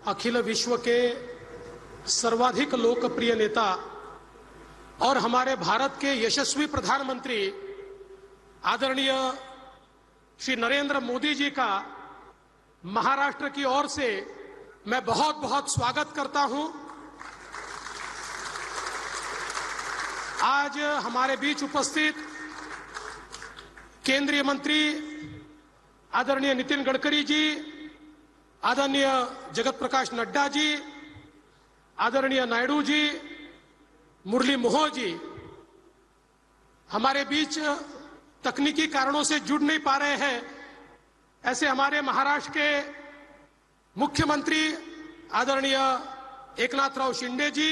अखिल विश्व के सर्वाधिक लोकप्रिय नेता और हमारे भारत के यशस्वी प्रधानमंत्री आदरणीय श्री नरेंद्र मोदी जी का महाराष्ट्र की ओर से मैं बहुत बहुत स्वागत करता हूं। आज हमारे बीच उपस्थित केंद्रीय मंत्री आदरणीय नितिन गडकरी जी, आदरणीय जगत प्रकाश नड्डा जी, आदरणीय नायडू जी, मुरली मनोहर जी हमारे बीच तकनीकी कारणों से जुड़ नहीं पा रहे हैं। ऐसे हमारे महाराष्ट्र के मुख्यमंत्री आदरणीय एकनाथराव शिंदे जी,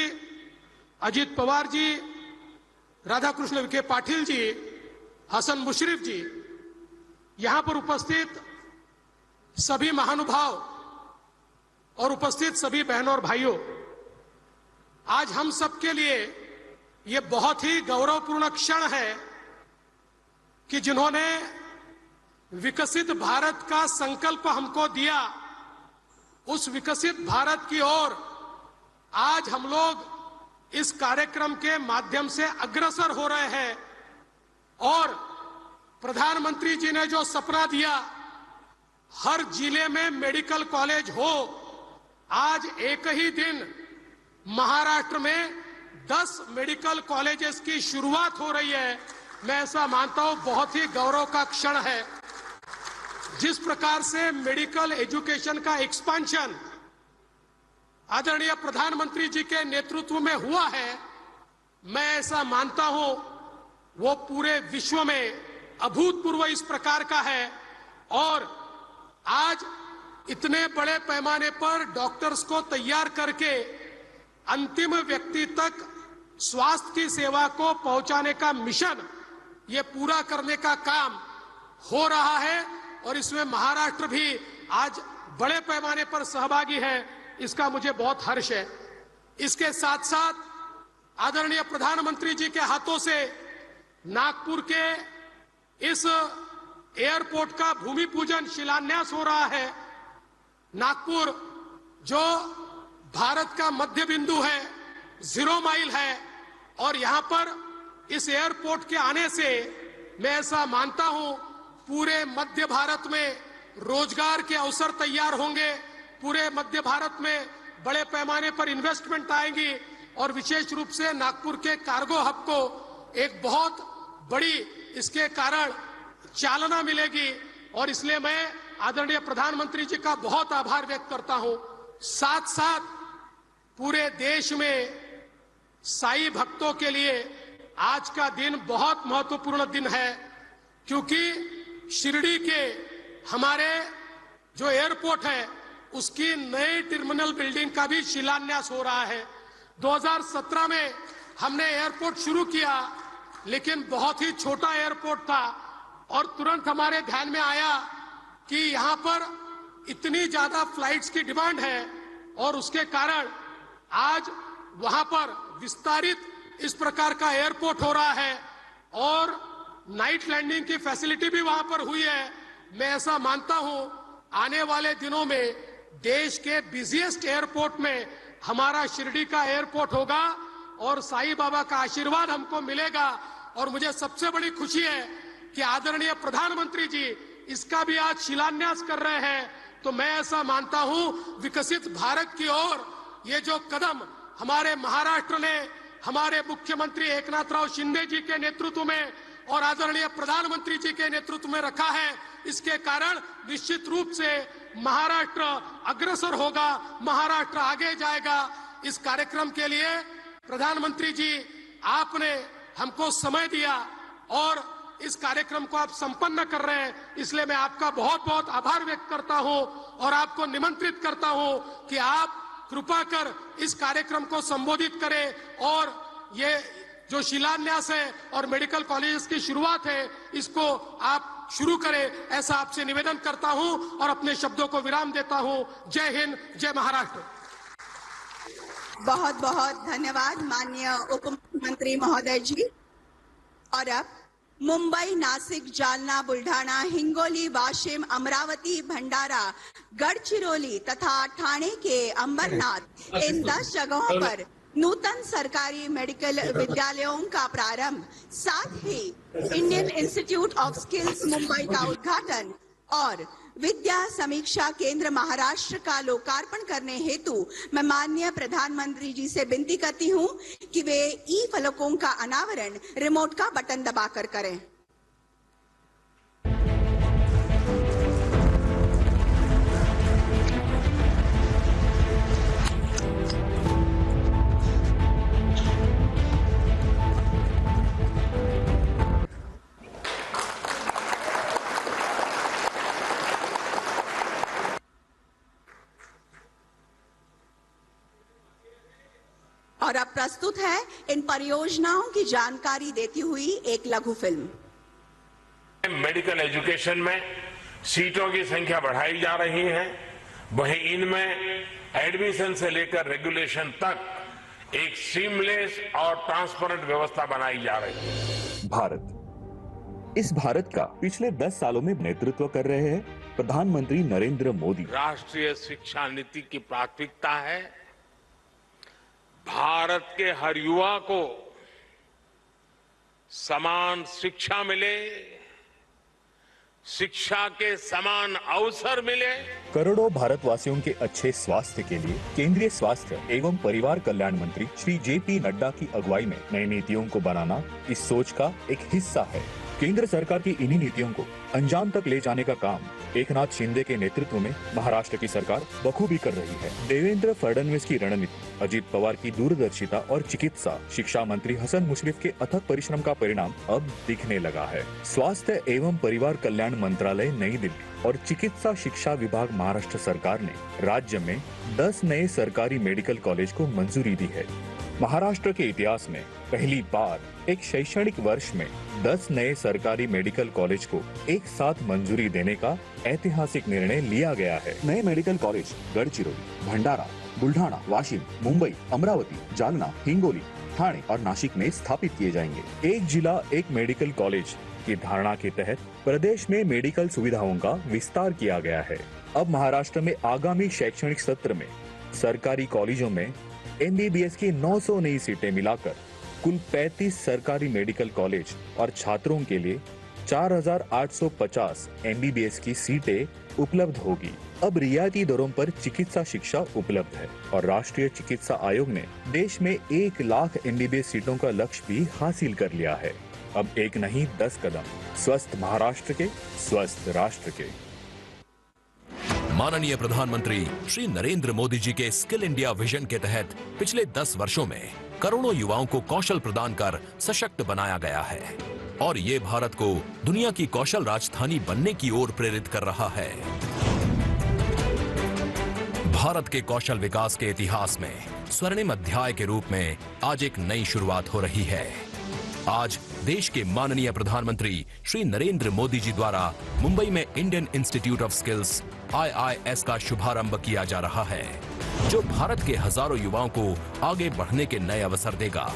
अजित पवार जी, राधाकृष्ण विखे पाटिल जी, हसन मुशर्रफ जी, यहां पर उपस्थित सभी महानुभाव और उपस्थित सभी बहनों और भाइयों, आज हम सबके लिए ये बहुत ही गौरवपूर्ण क्षण है कि जिन्होंने विकसित भारत का संकल्प हमको दिया, उस विकसित भारत की ओर आज हम लोग इस कार्यक्रम के माध्यम से अग्रसर हो रहे हैं। और प्रधानमंत्री जी ने जो सपना दिया, हर जिले में मेडिकल कॉलेज हो, आज एक ही दिन महाराष्ट्र में 10 मेडिकल कॉलेजेस की शुरुआत हो रही है। मैं ऐसा मानता हूं बहुत ही गौरव का क्षण है। जिस प्रकार से मेडिकल एजुकेशन का एक्सपेंशन आदरणीय प्रधानमंत्री जी के नेतृत्व में हुआ है, मैं ऐसा मानता हूं वो पूरे विश्व में अभूतपूर्व इस प्रकार का है। और आज इतने बड़े पैमाने पर डॉक्टर्स को तैयार करके अंतिम व्यक्ति तक स्वास्थ्य की सेवा को पहुंचाने का मिशन ये पूरा करने का काम हो रहा है और इसमें महाराष्ट्र भी आज बड़े पैमाने पर सहभागी है। इसका मुझे बहुत हर्ष है। इसके साथ साथ आदरणीय प्रधानमंत्री जी के हाथों से नागपुर के इस एयरपोर्ट का भूमि पूजन शिलान्यास हो रहा है। नागपुर जो भारत का मध्य बिंदु है, 0 माइल है, और यहां पर इस एयरपोर्ट के आने से मैं ऐसा मानता हूं पूरे मध्य भारत में रोजगार के अवसर तैयार होंगे, पूरे मध्य भारत में बड़े पैमाने पर इन्वेस्टमेंट आएंगी और विशेष रूप से नागपुर के कार्गो हब को एक बहुत बड़ी इसके कारण चालना मिलेगी। और इसलिए मैं आदरणीय प्रधानमंत्री जी का बहुत आभार व्यक्त करता हूं। साथ साथ पूरे देश में साईं भक्तों के लिए आज का दिन बहुत महत्वपूर्ण दिन है, क्योंकि शिरडी के हमारे जो एयरपोर्ट है उसकी नई टर्मिनल बिल्डिंग का भी शिलान्यास हो रहा है। 2017 में हमने एयरपोर्ट शुरू किया, लेकिन बहुत ही छोटा एयरपोर्ट था और तुरंत हमारे ध्यान में आया कि यहां पर इतनी ज्यादा फ्लाइट्स की डिमांड है और उसके कारण आज वहां पर विस्तारित इस प्रकार का एयरपोर्ट हो रहा है और नाइट लैंडिंग की फैसिलिटी भी वहां पर हुई है। मैं ऐसा मानता हूं आने वाले दिनों में देश के बिजिएस्ट एयरपोर्ट में हमारा शिरडी का एयरपोर्ट होगा और साईं बाबा का आशीर्वाद हमको मिलेगा। और मुझे सबसे बड़ी खुशी है कि आदरणीय प्रधानमंत्री जी इसका भी आज शिलान्यास कर रहे हैं। तो मैं ऐसा मानता हूं विकसित भारत की ओर ये जो कदम हमारे महाराष्ट्र ने हमारे मुख्यमंत्री एकनाथराव शिंदे जी के नेतृत्व में और आदरणीय प्रधानमंत्री जी के नेतृत्व में रखा है, इसके कारण निश्चित रूप से महाराष्ट्र अग्रसर होगा, महाराष्ट्र आगे जाएगा। इस कार्यक्रम के लिए प्रधानमंत्री जी आपने हमको समय दिया और इस कार्यक्रम को आप संपन्न कर रहे हैं, इसलिए मैं आपका बहुत बहुत आभार व्यक्त करता हूं और आपको निमंत्रित करता हूं कि आप कृपा कर इस कार्यक्रम को संबोधित करें और ये जो शिलान्यास है और मेडिकल कॉलेजेस की शुरुआत है इसको आप शुरू करें, ऐसा आपसे निवेदन करता हूं और अपने शब्दों को विराम देता हूं। जय हिंद, जय महाराष्ट्र। बहुत बहुत धन्यवाद माननीय उप मुख्यमंत्री महोदय जी। और अब मुंबई, नासिक, जालना, बुल्ढाना, हिंगोली, वाशिम, अमरावती, भंडारा, गढ़चिरौली तथा ठाणे के अंबरनाथ इन 10 जगहों पर नूतन सरकारी मेडिकल विद्यालयों का प्रारंभ, साथ ही Indian Institute of Skills Mumbai का उद्घाटन और विद्या समीक्षा केंद्र महाराष्ट्र का लोकार्पण करने हेतु मैं माननीय प्रधानमंत्री जी से विनती करती हूं कि वे ई फलकों का अनावरण रिमोट का बटन दबाकर करें। और अब प्रस्तुत है इन परियोजनाओं की जानकारी देती हुई एक लघु फिल्म। मेडिकल एजुकेशन में सीटों की संख्या बढ़ाई जा रही है, वहीं इनमें एडमिशन से लेकर रेगुलेशन तक एक सीमलेस और ट्रांसपेरेंट व्यवस्था बनाई जा रही है। भारत, इस भारत का पिछले 10 सालों में नेतृत्व कर रहे हैं प्रधानमंत्री नरेंद्र मोदी। राष्ट्रीय शिक्षा नीति की प्राथमिकता है भारत के हर युवा को समान शिक्षा मिले, शिक्षा के समान अवसर मिले। करोड़ों भारतवासियों के अच्छे स्वास्थ्य के लिए केंद्रीय स्वास्थ्य एवं परिवार कल्याण मंत्री श्री जेपी नड्डा की अगुवाई में नई नीतियों को बनाना इस सोच का एक हिस्सा है। केंद्र सरकार की इन्हीं नीतियों को अंजाम तक ले जाने का काम एकनाथ शिंदे के नेतृत्व में महाराष्ट्र की सरकार बखूबी कर रही है। देवेंद्र फडणवीस की रणनीति, अजित पवार की दूरदर्शिता और चिकित्सा शिक्षा मंत्री हसन मुशर्रफ के अथक परिश्रम का परिणाम अब दिखने लगा है। स्वास्थ्य एवं परिवार कल्याण मंत्रालय नई दिल्ली और चिकित्सा शिक्षा विभाग महाराष्ट्र सरकार ने राज्य में 10 नए सरकारी मेडिकल कॉलेज को मंजूरी दी है। महाराष्ट्र के इतिहास में पहली बार एक शैक्षणिक वर्ष में 10 नए सरकारी मेडिकल कॉलेज को एक साथ मंजूरी देने का ऐतिहासिक निर्णय लिया गया है। नए मेडिकल कॉलेज गढ़चिरौली, भंडारा, बुल्ढाना, वाशिम, मुंबई, अमरावती, जालना, हिंगोली, ठाणे और नासिक में स्थापित किए जाएंगे। एक जिला एक मेडिकल कॉलेज की धारणा के तहत प्रदेश में मेडिकल सुविधाओं का विस्तार किया गया है। अब महाराष्ट्र में आगामी शैक्षणिक सत्र में सरकारी कॉलेजों में MBBS की 900 नई सीटें मिलाकर कुल 35 सरकारी मेडिकल कॉलेज और छात्रों के लिए 4850 MBBS की सीटें उपलब्ध होगी। अब रियायती दरों पर चिकित्सा शिक्षा उपलब्ध है और राष्ट्रीय चिकित्सा आयोग ने देश में 1 लाख MBBS सीटों का लक्ष्य भी हासिल कर लिया है। अब एक नहीं 10 कदम स्वस्थ महाराष्ट्र के, स्वस्थ राष्ट्र के। माननीय प्रधानमंत्री श्री नरेंद्र मोदी जी के स्किल इंडिया विजन के तहत पिछले 10 वर्षों में करोड़ों युवाओं को कौशल प्रदान कर सशक्त बनाया गया है और ये भारत को दुनिया की कौशल राजधानी बनने की ओर प्रेरित कर रहा है। भारत के कौशल विकास के इतिहास में स्वर्णिम अध्याय के रूप में आज एक नई शुरुआत हो रही है। आज देश के माननीय प्रधानमंत्री श्री नरेंद्र मोदी जी द्वारा मुंबई में Indian Institute of Skills IIS का शुभारंभ किया जा रहा है, जो भारत के हजारों युवाओं को आगे बढ़ने के नए अवसर देगा।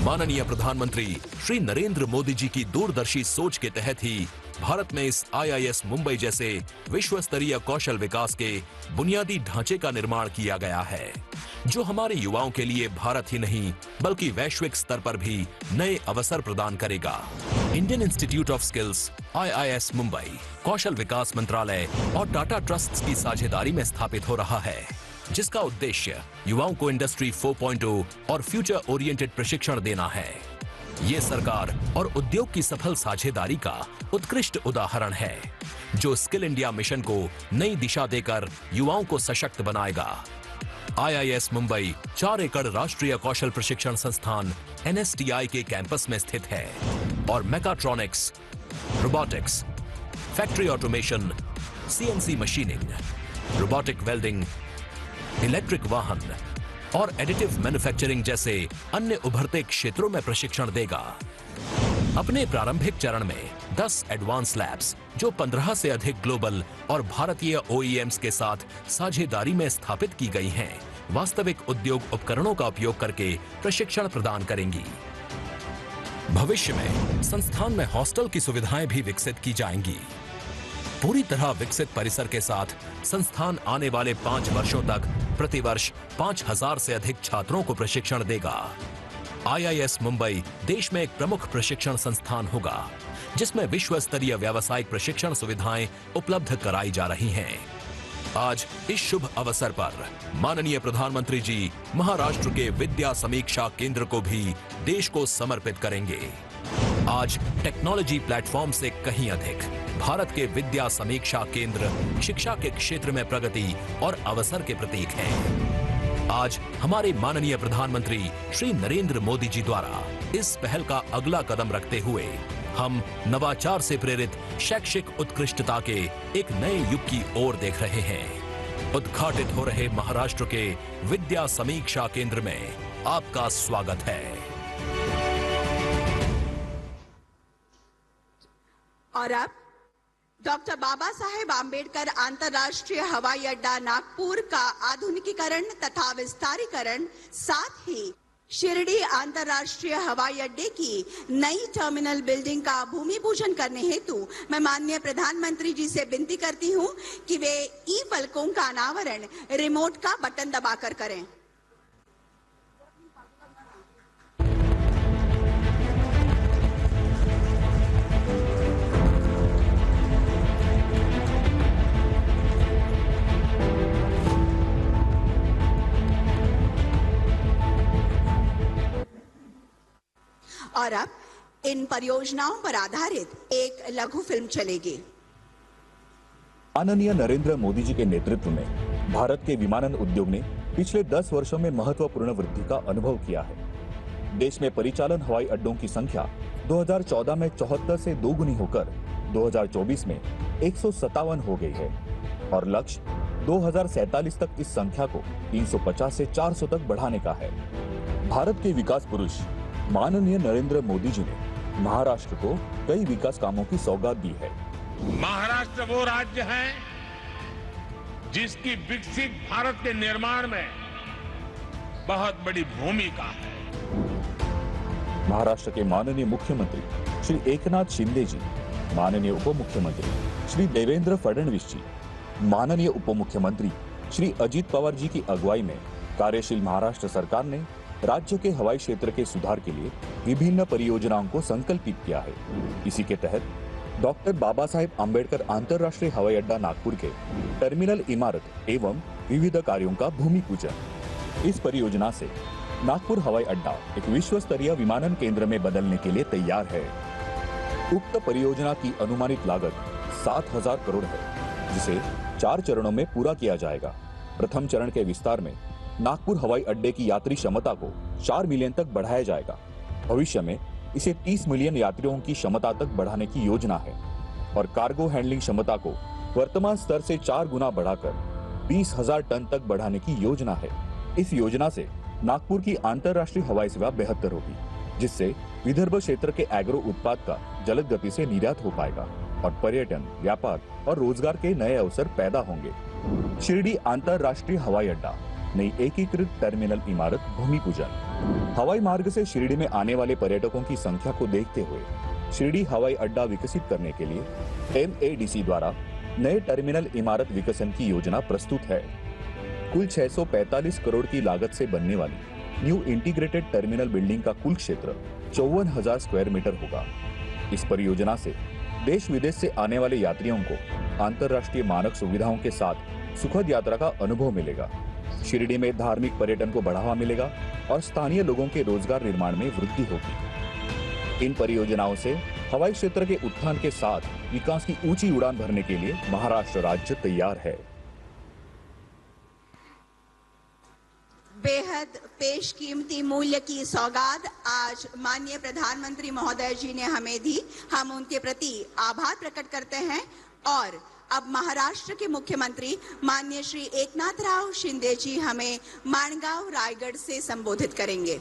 माननीय प्रधानमंत्री श्री नरेंद्र मोदी जी की दूरदर्शी सोच के तहत ही भारत में इस IIS मुंबई जैसे विश्व स्तरीय कौशल विकास के बुनियादी ढांचे का निर्माण किया गया है, जो हमारे युवाओं के लिए भारत ही नहीं बल्कि वैश्विक स्तर पर भी नए अवसर प्रदान करेगा। Indian Institute of Skills IIS Mumbai कौशल विकास मंत्रालय और टाटा ट्रस्ट की साझेदारी में स्थापित हो रहा है, जिसका उद्देश्य युवाओं को इंडस्ट्री 4.0 और फ्यूचर ओरिएंटेड प्रशिक्षण देना है। ये सरकार और उद्योग की सफल साझेदारी का उत्कृष्ट उदाहरण है, जो स्किल इंडिया मिशन को नई दिशा देकर युवाओं को सशक्त बनाएगा। IIS मुंबई 4 एकड़ राष्ट्रीय कौशल प्रशिक्षण संस्थान NSTI के कैंपस में स्थित है और mechatronics, robotics, factory automation, CNC machining, robotic welding, electric वाहन और एडिटिव मैन्युफैक्चरिंग जैसे अन्य उभरते क्षेत्रों में प्रशिक्षण देगा। अपने प्रारंभिक चरण में 10 एडवांस लैब्स, जो 15 से अधिक ग्लोबल और भारतीय OEMs के साथ साझेदारी में स्थापित की गई हैं, वास्तविक उद्योग उपकरणों का उपयोग करके प्रशिक्षण प्रदान करेंगी। भविष्य में संस्थान में हॉस्टल की सुविधाएं भी विकसित की जाएंगी। पूरी तरह विकसित परिसर के साथ संस्थान आने वाले 5 वर्षों तक प्रतिवर्ष 5000 से अधिक छात्रों को प्रशिक्षण देगा। IIS मुंबई देश में एक प्रमुख प्रशिक्षण संस्थान होगा, जिसमें विश्व स्तरीय व्यावसायिक प्रशिक्षण सुविधाएं उपलब्ध कराई जा रही हैं। आज इस शुभ अवसर पर माननीय प्रधानमंत्री जी महाराष्ट्र के विद्या समीक्षा केंद्र को भी देश को समर्पित करेंगे। आज टेक्नोलॉजी प्लेटफॉर्म से कहीं अधिक भारत के विद्या समीक्षा केंद्र शिक्षा के क्षेत्र में प्रगति और अवसर के प्रतीक हैं। आज हमारे माननीय प्रधानमंत्री श्री नरेंद्र मोदी जी द्वारा इस पहल का अगला कदम रखते हुए हम नवाचार से प्रेरित शैक्षिक उत्कृष्टता के एक नए युग की ओर देख रहे हैं। उद्घाटित हो रहे महाराष्ट्र के विद्या समीक्षा केंद्र में आपका स्वागत है। और अब डॉक्टर बाबा साहेब आम्बेडकर अंतर्राष्ट्रीय हवाई अड्डा नागपुर का आधुनिकीकरण तथा विस्तारीकरण, साथ ही शिरडी अंतर्राष्ट्रीय हवाई अड्डे की नई टर्मिनल बिल्डिंग का भूमि पूजन करने हेतु मैं माननीय प्रधानमंत्री जी से विनती करती हूं कि वे ई फलकों का अनावरण रिमोट का बटन दबाकर करें। और अब इन परियोजनाओं पर आधारित एक लघु फिल्म चलेगी। माननीय नरेंद्र मोदी जी के नेतृत्व में भारत के विमानन उद्योग ने पिछले 10 वर्षों में महत्वपूर्ण वृद्धि का अनुभव किया है। देश में परिचालन हवाई अड्डों की संख्या 2014 में 74 से दोगुनी होकर 2024 में 157 हो गई है और लक्ष्य 2047 तक इस संख्या को 350 से 400 तक बढ़ाने का है। भारत के विकास पुरुष माननीय नरेंद्र मोदी जी ने महाराष्ट्र को कई विकास कामों की सौगात दी है। महाराष्ट्र वो राज्य है जिसकी विकसित भारत के निर्माण में बहुत बड़ी भूमिका है। महाराष्ट्र के माननीय मुख्यमंत्री श्री एकनाथ शिंदे जी, माननीय उप मुख्यमंत्री श्री देवेंद्र फडणवीस जी, माननीय उप मुख्यमंत्री श्री अजित पवार जी की अगुवाई में कार्यशील महाराष्ट्र सरकार ने राज्य के हवाई क्षेत्र के सुधार के लिए विभिन्न परियोजनाओं को संकल्पित किया है। इसी के तहत डॉक्टर बाबा साहेब आम्बेडकर अंतर्राष्ट्रीय हवाई अड्डा नागपुर के टर्मिनल इमारत एवं विविध कार्यों का भूमि पूजन। इस परियोजना से नागपुर हवाई अड्डा एक विश्व स्तरीय विमानन केंद्र में बदलने के लिए तैयार है। उक्त परियोजना की अनुमानित लागत 7,000 करोड़ है, जिसे 4 चरणों में पूरा किया जाएगा। प्रथम चरण के विस्तार में नागपुर हवाई अड्डे की यात्री क्षमता को 4 मिलियन तक बढ़ाया जाएगा। भविष्य में इसे 30 मिलियन यात्रियों की क्षमता तक बढ़ाने की योजना है और कार्गो हैंडलिंग क्षमता को वर्तमान स्तर से 4 गुना बढ़ाकर 20,000 टन तक बढ़ाने की योजना है। इस योजना से नागपुर की अंतर्राष्ट्रीय हवाई सेवा बेहतर होगी, जिससे विदर्भ क्षेत्र के एग्रो उत्पाद का जलद गति से निर्यात हो पाएगा और पर्यटन, व्यापार और रोजगार के नए अवसर पैदा होंगे। शिरडी अंतर्राष्ट्रीय हवाई अड्डा नई एकीकृत टर्मिनल इमारत भूमि पूजन। हवाई मार्ग से शिरडी में आने वाले पर्यटकों की संख्या को देखते हुए शिरडी हवाई अड्डा विकसित करने के लिए MADC द्वारा नए टर्मिनल इमारत विकसन की योजना प्रस्तुत है। कुल 645 करोड़ की लागत से बनने वाली न्यू इंटीग्रेटेड टर्मिनल बिल्डिंग का कुल क्षेत्र 54,000 स्क्वायर मीटर होगा। इस परियोजना से देश विदेश से आने वाले यात्रियों को अंतर्राष्ट्रीय मानक सुविधाओं के साथ सुखद यात्रा का अनुभव मिलेगा। शिरडी में धार्मिक पर्यटन को बढ़ावा मिलेगा और स्थानीय लोगों के रोजगार निर्माण में वृद्धि होगी। इन परियोजनाओं से हवाई क्षेत्र के उत्थान के साथ विकास की ऊंची उड़ान भरने के लिए महाराष्ट्र राज्य तैयार है। बेहद पेशकीमती मूल्य की सौगात आज माननीय प्रधानमंत्री महोदय जी ने हमें दी। हम उनके प्रति आभार प्रकट करते हैं और अब महाराष्ट्र के मुख्यमंत्री माननीय श्री एकनाथराव शिंदे जी हमें माणगाव रायगढ़ से संबोधित करेंगे।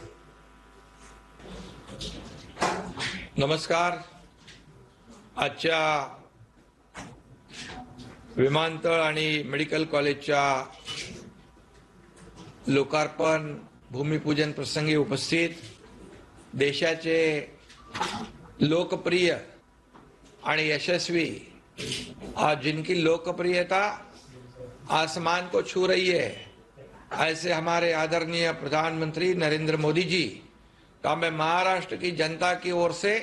नमस्कार। आजच्या विमानतळ आणि मेडिकल कॉलेजच्या लोकार्पण भूमिपूजन प्रसंगी उपस्थित देशाचे लोकप्रिय आणि यशस्वी और जिनकी लोकप्रियता आसमान को छू रही है, ऐसे हमारे आदरणीय प्रधानमंत्री नरेंद्र मोदी जी का मैं महाराष्ट्र की जनता की ओर से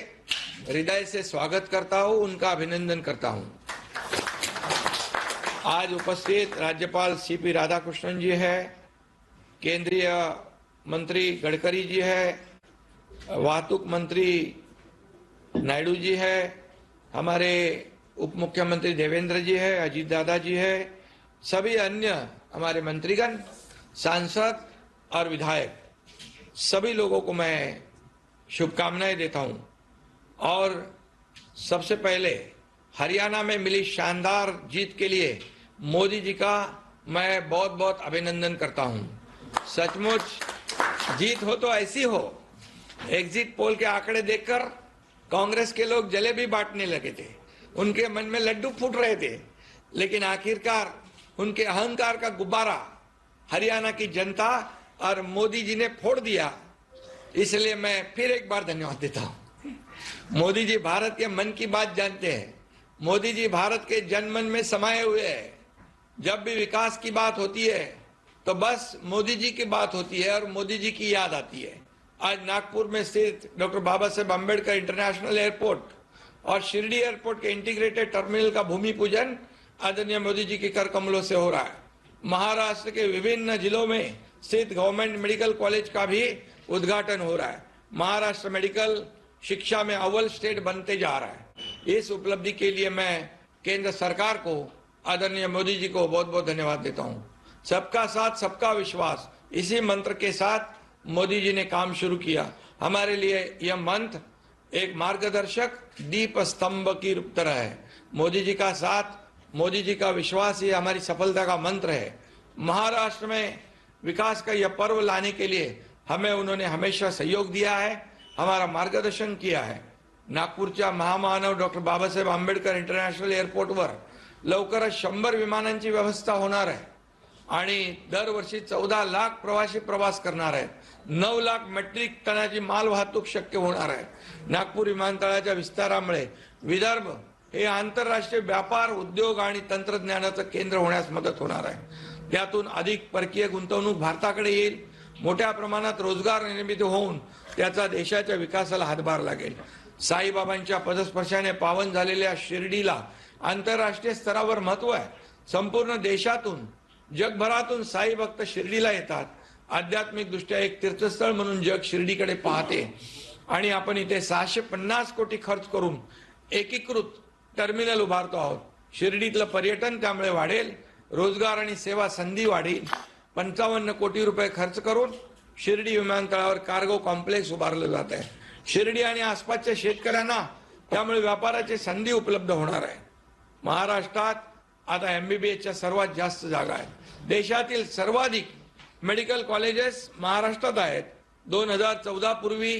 हृदय से स्वागत करता हूं, उनका अभिनंदन करता हूं। आज उपस्थित राज्यपाल सीपी राधाकृष्णन जी है, केंद्रीय मंत्री गडकरी जी है, वाहतूक मंत्री नायडू जी है, हमारे उप मुख्यमंत्री देवेंद्र जी है, अजीत दादा जी है, सभी अन्य हमारे मंत्रीगण, सांसद और विधायक, सभी लोगों को मैं शुभकामनाएं देता हूं। और सबसे पहले हरियाणा में मिली शानदार जीत के लिए मोदी जी का मैं बहुत बहुत अभिनंदन करता हूं। सचमुच जीत हो तो ऐसी हो। एग्जिट पोल के आंकड़े देखकर कांग्रेस के लोग जलेबी बांटने लगे थे, उनके मन में लड्डू फूट रहे थे, लेकिन आखिरकार उनके अहंकार का गुब्बारा हरियाणा की जनता और मोदी जी ने फोड़ दिया। इसलिए मैं फिर एक बार धन्यवाद देता हूं। मोदी जी भारत के मन की बात जानते हैं, मोदी जी भारत के जनमन में समाये हुए हैं। जब भी विकास की बात होती है तो बस मोदी जी की बात होती है और मोदी जी की याद आती है। आज नागपुर में स्थित doctor Baba Saheb Ambedkar international airport और शिरडी एयरपोर्ट के इंटीग्रेटेड टर्मिनल का भूमि पूजन आदरणीय मोदी जी के कर कमलों से हो रहा है। महाराष्ट्र के विभिन्न जिलों में स्थित गवर्नमेंट मेडिकल कॉलेज का भी उद्घाटन हो रहा है। महाराष्ट्र मेडिकल शिक्षा में अव्वल स्टेट बनते जा रहा है। इस उपलब्धि के लिए मैं केंद्र सरकार को, आदरणीय मोदी जी को बहुत बहुत धन्यवाद देता हूं। सबका साथ सबका विश्वास, इसी मंत्र के साथ मोदी जी ने काम शुरू किया। हमारे लिए यह मंत्र एक मार्गदर्शक दीप स्तंभ की तरह है। मोदी जी का साथ, मोदी जी का विश्वास, ये हमारी सफलता का मंत्र है। महाराष्ट्र में विकास का यह पर्व लाने के लिए हमें उन्होंने हमेशा सहयोग दिया है, हमारा मार्गदर्शन किया है। नागपूरच्या महामानव डॉक्टर बाबासाहेब आंबेडकर इंटरनॅशनल एअरपोर्टवर लवकरच 100 विमानांची व्यवस्था होणार आहे आणि दरवर्षी 14 लाख प्रवासी प्रवास करणार आहेत। 9 लाख मेट्रिक टनाची माल वाहतूक शक्य होणार आहे। नागपूर विमानतळाच्या विस्तारामुळे विदर्भ हे आंतरराष्ट्रीय व्यापार, उद्योग आणि तंत्रज्ञानाचं केंद्र होण्यास मदत होणार आहे। त्यातून अधिक परकीय गुंतवणूक भारताकडे येईल, मोठ्या प्रमाणात रोजगार निर्मिती होऊन त्याचा देशाच्या विकासाला हातभार लागेल। साईबाबांच्या पदस्पर्शाने पावन झालेल्या शिर्डीला आंतरराष्ट्रीय स्तरावर महत्व आहे। संपूर्ण देशातून, जगभरातून साई भक्त शिर्डीला येतात। आध्यात्मिक दृष्ट्या एक तीर्थस्थळ म्हणून जग शिर्डीकडे पाहते आणि आपण इथे 650 कोटी खर्च करून एकीकृत टर्मिनल उभारतो आहोत। शिर्डीतलं पर्यटन त्यामुळे वाढेल, रोजगार आणि सेवा संधी वाढेल। 55 कोटी रुपये खर्च करून शिर्डी विमानतळावर कार्गो कॉम्प्लेक्स उभारलं जात आहे। शिर्डी आणि आसपासच्या शेतकऱ्यांना त्यामुळे व्यापाराची संधी उपलब्ध होणार आहे। महाराष्ट्रात आता एमबीबीएसच्या सर्वात जास्त जागा आहेत। देशातील सर्वाधिक मेडिकल कॉलेजेस महाराष्ट्रात आहेत। 2014 पूर्वी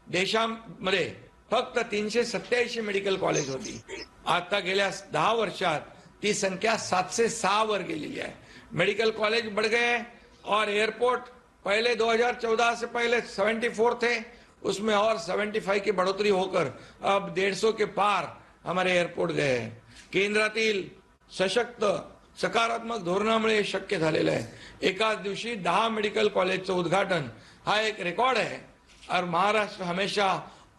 देशामध्ये फक्त 387 मेडिकल कॉलेज होती। आता गेल्या 10 वर्षात ती संख्या 706 वर गेलेली है। मेडिकल कॉलेज बढ़ गए और एयरपोर्ट पहले 2014 से पहले 74 थे, उसमें और 75 की बढ़ोतरी होकर अब 150 के पार हमारे एयरपोर्ट गए हैं। केंद्रातील सशक्त सकारात्मक धोरणामुळे शक्य झालेलं आहे। एकाच दिवशी 10 मेडिकल कॉलेजचं उद्घाटन हा एक रिकॉर्ड है और महाराष्ट्र हमेशा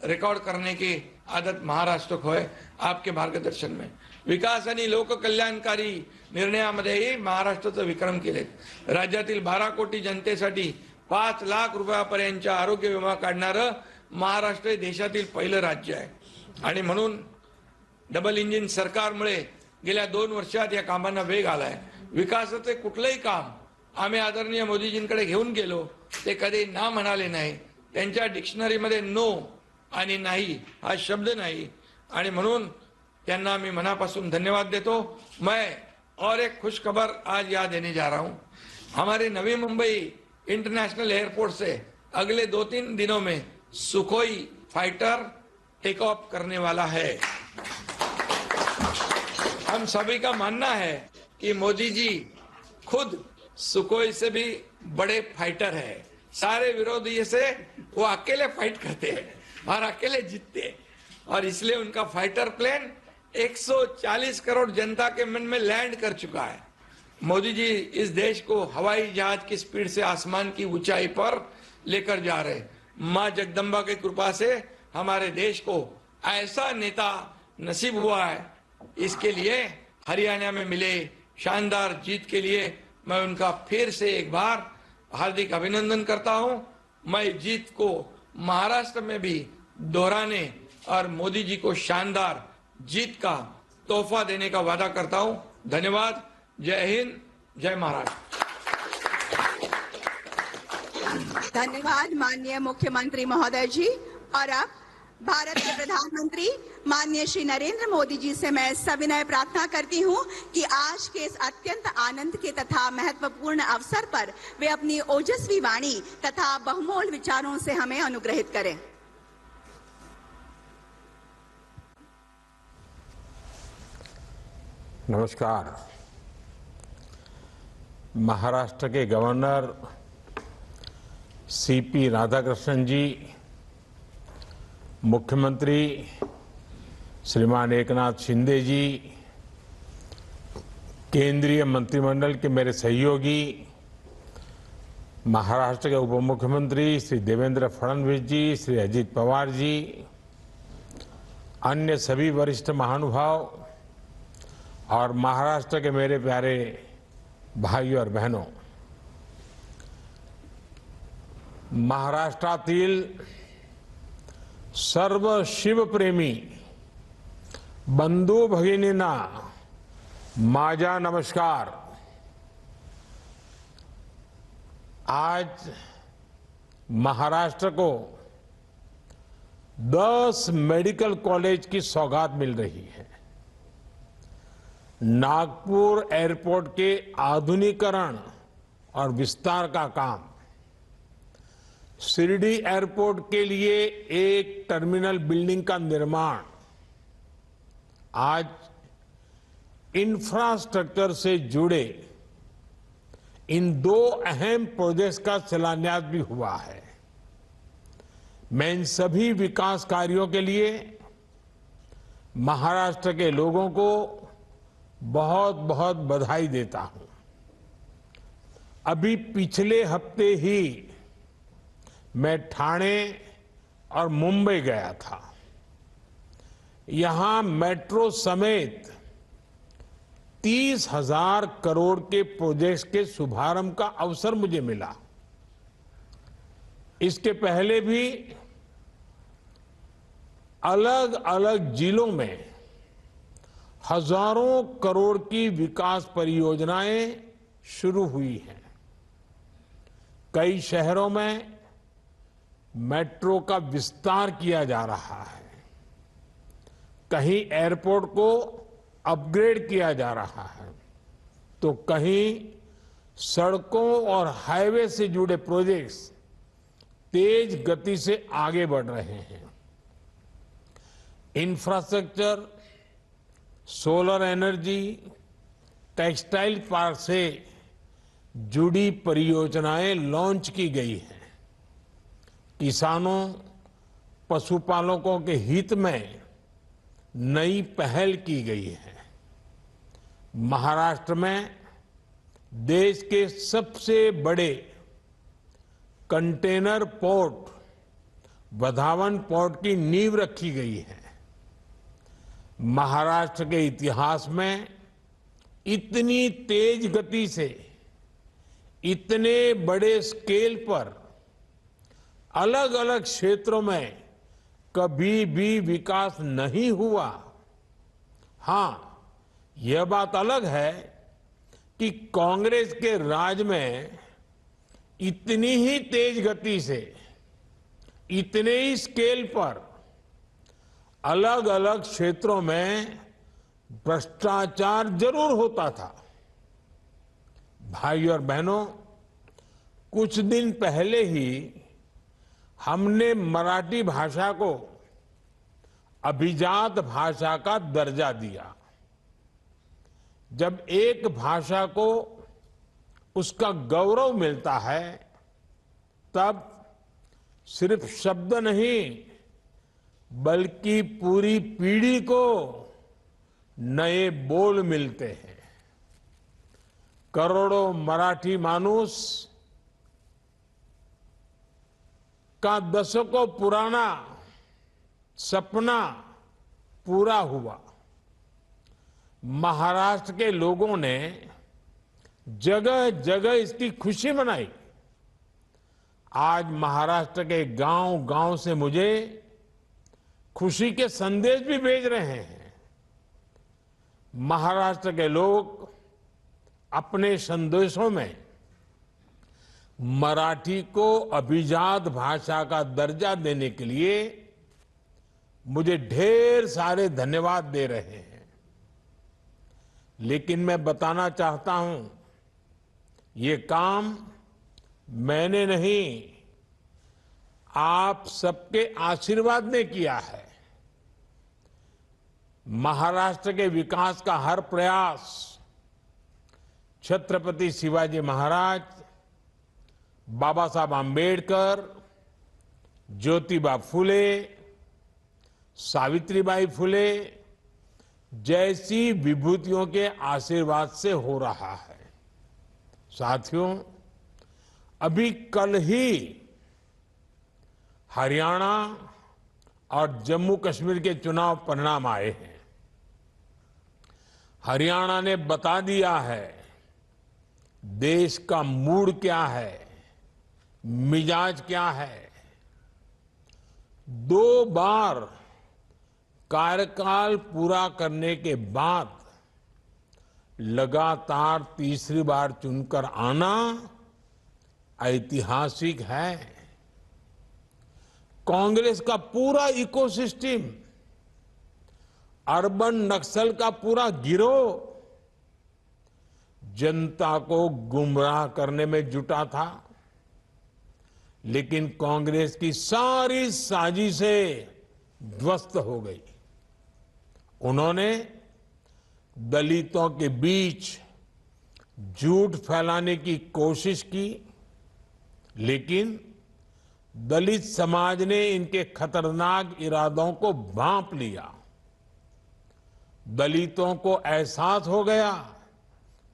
रिकॉर्ड करने की आदत महाराष्ट्र को है। आपके मार्गदर्शन में विकास आणि लोककल्याणकारी निर्णयामध्येही महाराष्ट्राचं विक्रम केलेत। राज्यातील 12 कोटी जनतेसाठी 5 लाख रुपयापर्यंतचा आरोग्य विमा काढणारं महाराष्ट्र हे देशातील पहिलं राज्य आहे आणि म्हणून डबल इंजिन सरकारमुळे गेल्या 2 वर्षात या कामांना वेग आलाय। विकासाचे कुठलेही काम आम्ही आदरणीय मोदीजींकडे घेऊन गेलो ते कधी ना म्हणाले नाही। त्यांच्या डिक्शनरीमध्ये नो आणि नाही हा शब्द नाही आणि म्हणून त्यांना मी मनापासून धन्यवाद देतो। मैं और एक खुश खबर आज यहाँ देने जा रहा हूँ। हमारे नवी मुंबई इंटरनेशनल एयरपोर्ट से अगले 2-3 दिनों में सुखोई फाइटर टेक ऑफ करने वाला है। हम सभी का मानना है कि मोदी जी खुद सुखोई से भी बड़े फाइटर है। सारे विरोधी से वो अकेले फाइट करते हैं और अकेले जीतते हैं और इसलिए उनका फाइटर प्लेन 140 करोड़ जनता के मन में लैंड कर चुका है। मोदी जी इस देश को हवाई जहाज की स्पीड से आसमान की ऊंचाई पर लेकर जा रहे हैं। मां जगदम्बा की कृपा से हमारे देश को ऐसा नेता नसीब हुआ है। इसके लिए हरियाणा में मिले शानदार जीत के लिए मैं उनका फिर से एक बार हार्दिक अभिनंदन करता हूं। मैं जीत को महाराष्ट्र में भी दोहराने और मोदी जी को शानदार जीत का तोहफा देने का वादा करता हूं। धन्यवाद। जय हिंद, जय महाराष्ट्र। धन्यवाद माननीय मुख्यमंत्री महोदय जी। और अब भारत के प्रधानमंत्री माननीय श्री नरेंद्र मोदी जी से मैं सविनय प्रार्थना करती हूं कि आज के इस अत्यंत आनंद के तथा महत्वपूर्ण अवसर पर वे अपनी ओजस्वी वाणी तथा बहुमोल विचारों से हमें अनुग्रहित करें। नमस्कार। महाराष्ट्र के गवर्नर सीपी राधाकृष्णन जी, मुख्यमंत्री श्रीमान एकनाथ शिंदे जी, केंद्रीय मंत्रिमंडल के मेरे सहयोगी महाराष्ट्र के उप मुख्यमंत्री श्री देवेंद्र फडणवीस जी, श्री अजित पवार जी, अन्य सभी वरिष्ठ महानुभाव और महाराष्ट्र के मेरे प्यारे भाइयों और बहनों, महाराष्ट्रातील सर्व शिवप्रेमी बंधू भगिनींना माझा नमस्कार। आज महाराष्ट्र को 10 मेडिकल कॉलेज की सौगात मिल रही है। नागपुर एयरपोर्ट के आधुनिकीकरण और विस्तार का काम, शिरडी एयरपोर्ट के लिए एक टर्मिनल बिल्डिंग का निर्माण, आज इंफ्रास्ट्रक्चर से जुड़े इन 2 अहम प्रोजेक्ट्स का शिलान्यास भी हुआ है। मैं इन सभी विकास कार्यों के लिए महाराष्ट्र के लोगों को बहुत बहुत बधाई देता हूं। अभी पिछले हफ्ते ही मैं ठाणे और मुंबई गया था। यहां मेट्रो समेत 30,000 करोड़ के प्रोजेक्ट्स के शुभारंभ का अवसर मुझे मिला। इसके पहले भी अलग अलग जिलों में हजारों करोड़ की विकास परियोजनाएं शुरू हुई हैं। कई शहरों में मेट्रो का विस्तार किया जा रहा है, कहीं एयरपोर्ट को अपग्रेड किया जा रहा है, तो कहीं सड़कों और हाईवे से जुड़े प्रोजेक्ट्स तेज गति से आगे बढ़ रहे हैं। Infrastructure, solar energy, textile park से जुड़ी परियोजनाएं लॉन्च की गई हैं। किसानों, पशुपालकों के हित में नई पहल की गई है। महाराष्ट्र में देश के सबसे बड़े कंटेनर पोर्ट वधावन पोर्ट की नींव रखी गई है। महाराष्ट्र के इतिहास में इतनी तेज गति से, इतने बड़े स्केल पर अलग अलग क्षेत्रों में कभी भी विकास नहीं हुआ। हां, यह बात अलग है कि कांग्रेस के राज में इतनी ही तेज गति से, इतने ही स्केल पर अलग अलग क्षेत्रों में भ्रष्टाचार जरूर होता था। भाइयों और बहनों, कुछ दिन पहले ही हमने मराठी भाषा को अभिजात भाषा का दर्जा दिया। जब एक भाषा को उसका गौरव मिलता है, तब सिर्फ शब्द नहीं बल्कि पूरी पीढ़ी को नए बोल मिलते हैं। करोड़ों मराठी माणूस का दशकों पुराना सपना पूरा हुआ। महाराष्ट्र के लोगों ने जगह जगह इसकी खुशी मनाई। आज महाराष्ट्र के गांव-गांव से मुझे खुशी के संदेश भी भेज रहे हैं। महाराष्ट्र के लोग अपने संदेशों में मराठी को अभिजात भाषा का दर्जा देने के लिए मुझे ढेर सारे धन्यवाद दे रहे हैं। लेकिन मैं बताना चाहता हूं, ये काम मैंने नहीं, आप सबके आशीर्वाद ने किया है। महाराष्ट्र के विकास का हर प्रयास छत्रपति शिवाजी महाराज, बाबा साहब आंबेडकर, ज्योतिबा फुले, सावित्रीबाई फुले जैसी विभूतियों के आशीर्वाद से हो रहा है। साथियों, अभी कल ही हरियाणा और जम्मू कश्मीर के चुनाव परिणाम आए हैं। हरियाणा ने बता दिया है देश का मूड क्या है, मिजाज क्या है। 2 बार कार्यकाल पूरा करने के बाद लगातार तीसरी बार चुनकर आना ऐतिहासिक है। कांग्रेस का पूरा इकोसिस्टम, अर्बन नक्सल का पूरा गिरोह जनता को गुमराह करने में जुटा था, लेकिन कांग्रेस की सारी साजिशें ध्वस्त हो गई। उन्होंने दलितों के बीच झूठ फैलाने की कोशिश की, लेकिन दलित समाज ने इनके खतरनाक इरादों को भांप लिया। दलितों को एहसास हो गया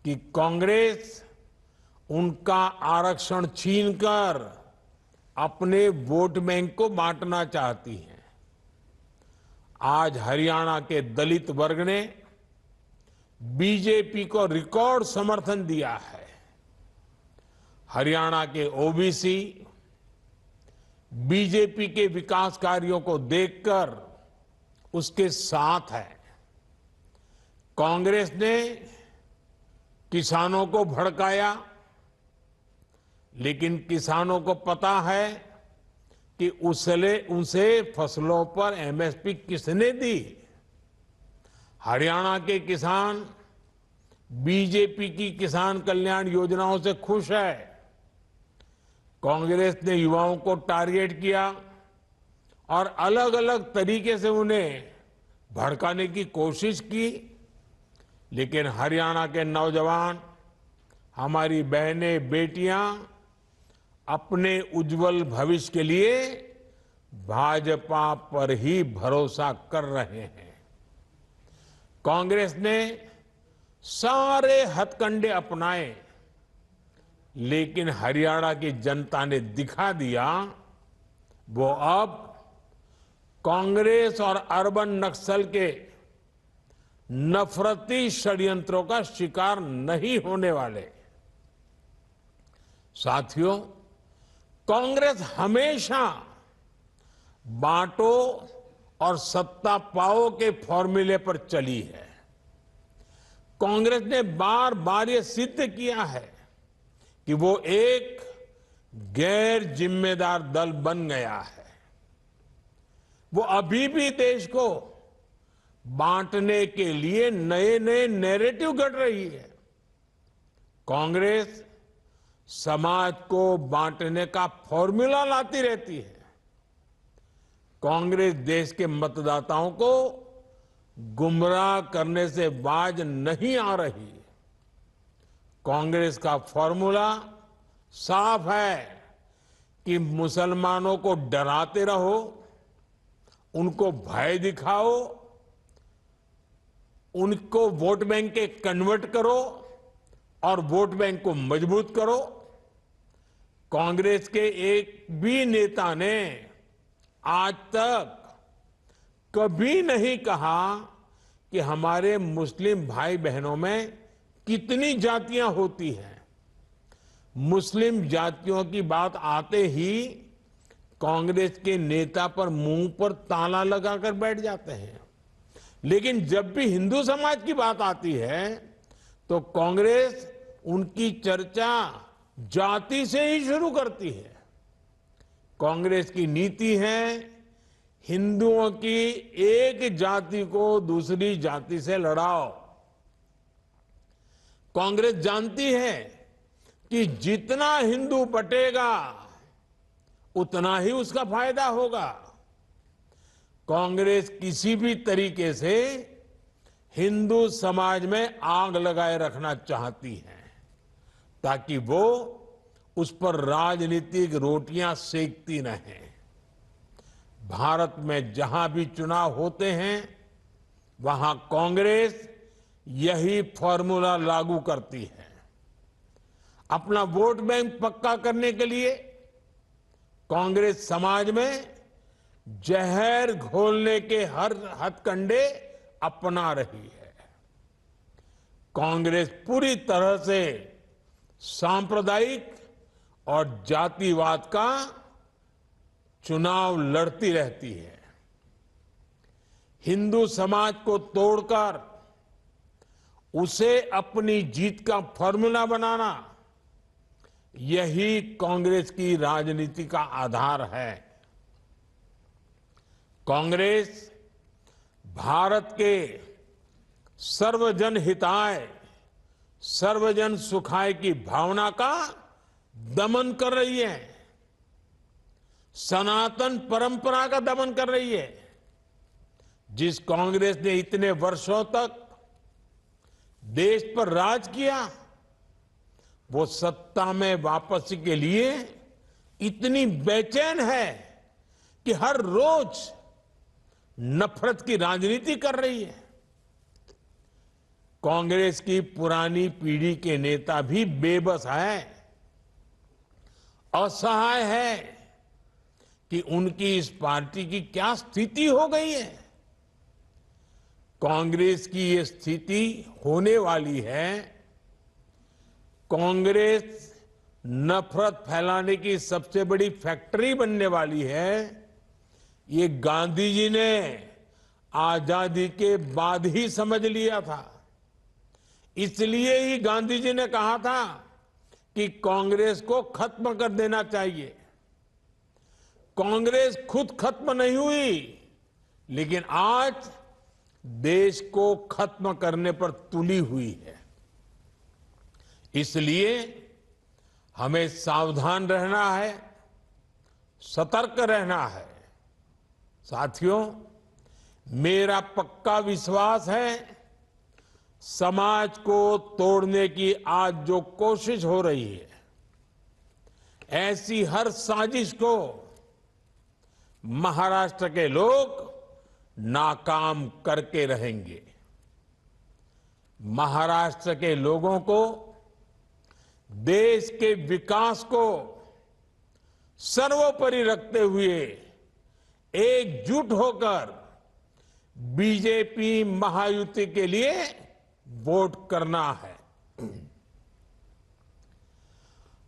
कि कांग्रेस उनका आरक्षण छीनकर अपने वोट बैंक को बांटना चाहती है। आज हरियाणा के दलित वर्ग ने बीजेपी को रिकॉर्ड समर्थन दिया है। हरियाणा के ओबीसी बीजेपी के विकास कार्यों को देखकर उसके साथ है। कांग्रेस ने किसानों को भड़काया, लेकिन किसानों को पता है कि उसे फसलों पर एमएसपी किसने दी। हरियाणा के किसान बीजेपी की किसान कल्याण योजनाओं से खुश है। कांग्रेस ने युवाओं को टारगेट किया और अलग अलग तरीके से उन्हें भड़काने की कोशिश की, लेकिन हरियाणा के नौजवान, हमारी बहनें, बेटियां अपने उज्जवल भविष्य के लिए भाजपा पर ही भरोसा कर रहे हैं। कांग्रेस ने सारे हथकंडे अपनाए, लेकिन हरियाणा की जनता ने दिखा दिया वो अब कांग्रेस और अर्बन नक्सल के नफरती षड्यंत्रों का शिकार नहीं होने वाले। साथियों, कांग्रेस हमेशा बांटो और सत्ता पाओ के फॉर्मूले पर चली है। कांग्रेस ने बार बार ये सिद्ध किया है कि वो एक गैर जिम्मेदार दल बन गया है। वो अभी भी देश को बांटने के लिए नए नए नैरेटिव गढ़ रही है। कांग्रेस समाज को बांटने का फॉर्मूला लाती रहती है। कांग्रेस देश के मतदाताओं को गुमराह करने से बाज नहीं आ रही। कांग्रेस का फॉर्मूला साफ है कि मुसलमानों को डराते रहो उनको भय दिखाओ, उनको वोट बैंक के कन्वर्ट करो और वोट बैंक को मजबूत करो। कांग्रेस के एक भी नेता ने आज तक कभी नहीं कहा कि हमारे मुस्लिम भाई बहनों में कितनी जातियां होती हैं। मुस्लिम जातियों की बात आते ही कांग्रेस के नेता पर मुंह पर ताला लगाकर बैठ जाते हैं, लेकिन जब भी हिंदू समाज की बात आती है तो कांग्रेस उनकी चर्चा जाति से ही शुरू करती है। कांग्रेस की नीति है हिंदुओं की एक जाति को दूसरी जाति से लड़ाओ। कांग्रेस जानती है कि जितना हिंदू बटेगा उतना ही उसका फायदा होगा। कांग्रेस किसी भी तरीके से हिंदू समाज में आग लगाए रखना चाहती है ताकि वो उस पर राजनीतिक रोटियां सेकती रहें। भारत में जहां भी चुनाव होते हैं वहां कांग्रेस यही फॉर्मूला लागू करती है। अपना वोट बैंक पक्का करने के लिए कांग्रेस समाज में जहर घोलने के हर हथकंडे अपना रही है। कांग्रेस पूरी तरह से सांप्रदायिक और जातिवाद का चुनाव लड़ती रहती है। हिंदू समाज को तोड़कर उसे अपनी जीत का फॉर्मूला बनाना, यही कांग्रेस की राजनीति का आधार है। कांग्रेस भारत के सर्वजन हिताय, सर्वजन सुखाय की भावना का दमन कर रही है, सनातन परंपरा का दमन कर रही है। जिस कांग्रेस ने इतने वर्षों तक देश पर राज किया, वो सत्ता में वापसी के लिए इतनी बेचैन है कि हर रोज नफरत की राजनीति कर रही है। कांग्रेस की पुरानी पीढ़ी के नेता भी बेबस है, असहाय है कि उनकी इस पार्टी की क्या स्थिति हो गई है। कांग्रेस की ये स्थिति होने वाली है। कांग्रेस नफरत फैलाने की सबसे बड़ी फैक्ट्री बनने वाली है। ये गांधी जी ने आजादी के बाद ही समझ लिया था। इसलिए ही गांधी जी ने कहा था कि कांग्रेस को खत्म कर देना चाहिए। कांग्रेस खुद खत्म नहीं हुई, लेकिन आज देश को खत्म करने पर तुली हुई है। इसलिए हमें सावधान रहना है, सतर्क रहना है। साथियों, मेरा पक्का विश्वास है समाज को तोड़ने की आज जो कोशिश हो रही है, ऐसी हर साजिश को महाराष्ट्र के लोग नाकाम करके रहेंगे। महाराष्ट्र के लोगों को देश के विकास को सर्वोपरि रखते हुए एकजुट होकर बीजेपी महायुति के लिए वोट करना है।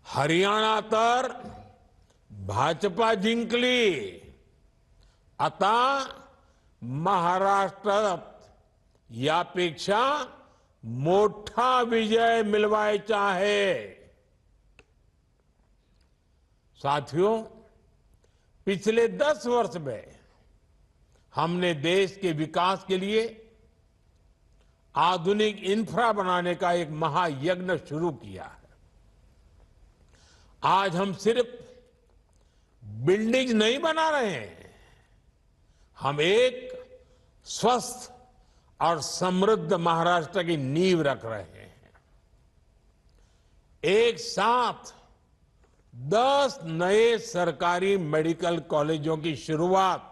हरियाणा तर भाजपा जिंकली, आता महाराष्ट्रात यापेक्षा मोठा विजय मिलवायचा आहे। साथियों, पिछले 10 वर्ष में हमने देश के विकास के लिए आधुनिक इंफ्रा बनाने का एक महायज्ञ शुरू किया है। आज हम सिर्फ बिल्डिंग नहीं बना रहे हैं, हम एक स्वस्थ और समृद्ध महाराष्ट्र की नींव रख रहे हैं। एक साथ 10 नए सरकारी मेडिकल कॉलेजों की शुरुआत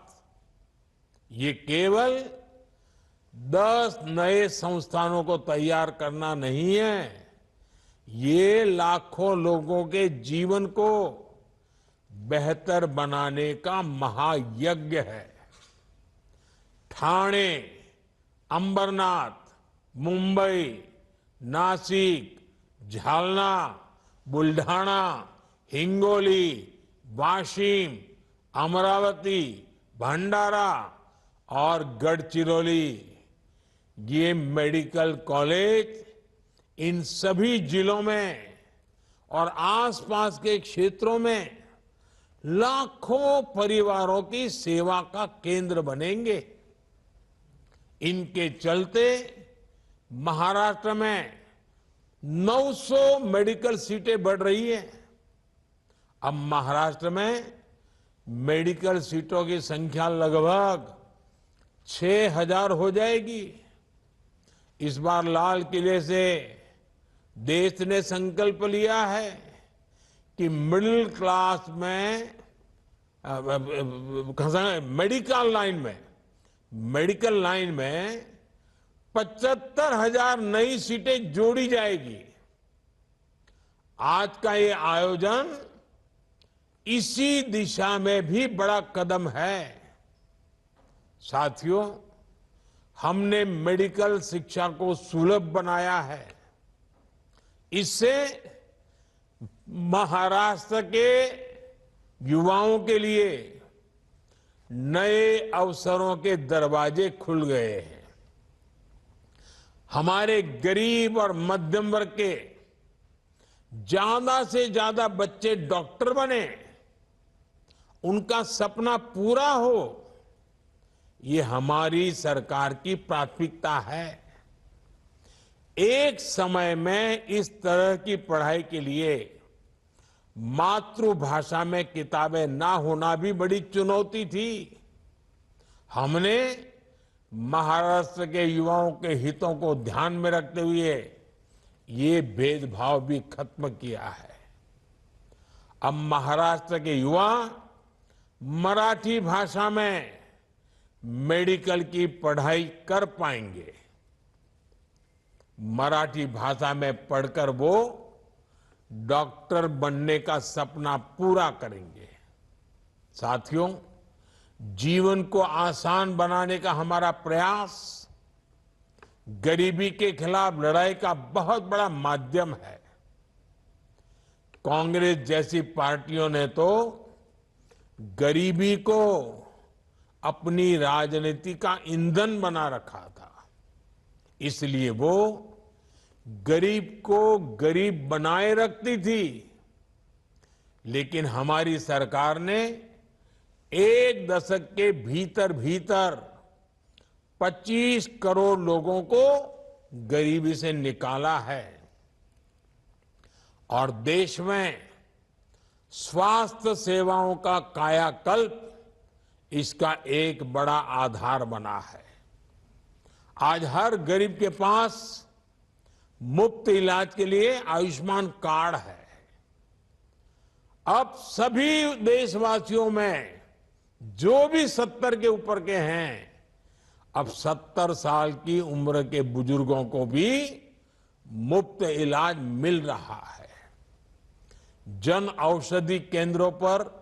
ये केवल 10 नए संस्थानों को तैयार करना नहीं है, ये लाखों लोगों के जीवन को बेहतर बनाने का महायज्ञ है। ठाणे, अंबरनाथ, मुंबई, नासिक, झालना, बुल्ढाना, हिंगोली, वाशिम, अमरावती, भंडारा और गढ़चिरौली, ये मेडिकल कॉलेज इन सभी जिलों में और आसपास के क्षेत्रों में लाखों परिवारों की सेवा का केंद्र बनेंगे। इनके चलते महाराष्ट्र में 900 मेडिकल सीटें बढ़ रही है। अब महाराष्ट्र में मेडिकल सीटों की संख्या लगभग 6000 हो जाएगी। इस बार लाल किले से देश ने संकल्प लिया है कि मिडिल क्लास में मेडिकल लाइन में 75,000 नई सीटें जोड़ी जाएगी। आज का ये आयोजन इसी दिशा में भी बड़ा कदम है। साथियों, हमने मेडिकल शिक्षा को सुलभ बनाया है। इससे महाराष्ट्र के युवाओं के लिए नए अवसरों के दरवाजे खुल गए हैं। हमारे गरीब और मध्यम वर्ग के ज्यादा से ज्यादा बच्चे डॉक्टर बने, उनका सपना पूरा हो, ये हमारी सरकार की प्राथमिकता है। एक समय में इस तरह की पढ़ाई के लिए मातृभाषा में किताबें ना होना भी बड़ी चुनौती थी। हमने महाराष्ट्र के युवाओं के हितों को ध्यान में रखते हुए ये भेदभाव भी खत्म किया है। अब महाराष्ट्र के युवा मराठी भाषा में मेडिकल की पढ़ाई कर पाएंगे। मराठी भाषा में पढ़कर वो डॉक्टर बनने का सपना पूरा करेंगे। साथियों, जीवन को आसान बनाने का हमारा प्रयास गरीबी के खिलाफ लड़ाई का बहुत बड़ा माध्यम है। कांग्रेस जैसी पार्टियों ने तो गरीबी को अपनी राजनीति का ईंधन बना रखा था, इसलिए वो गरीब को गरीब बनाए रखती थी। लेकिन हमारी सरकार ने एक दशक के भीतर भीतर 25 करोड़ लोगों को गरीबी से निकाला है और देश में स्वास्थ्य सेवाओं का कायाकल्प इसका एक बड़ा आधार बना है। आज हर गरीब के पास मुफ्त इलाज के लिए आयुष्मान कार्ड है। अब सभी देशवासियों में जो भी 70 के ऊपर के हैं, अब 70 साल की उम्र के बुजुर्गों को भी मुफ्त इलाज मिल रहा है। जन औषधि केंद्रों पर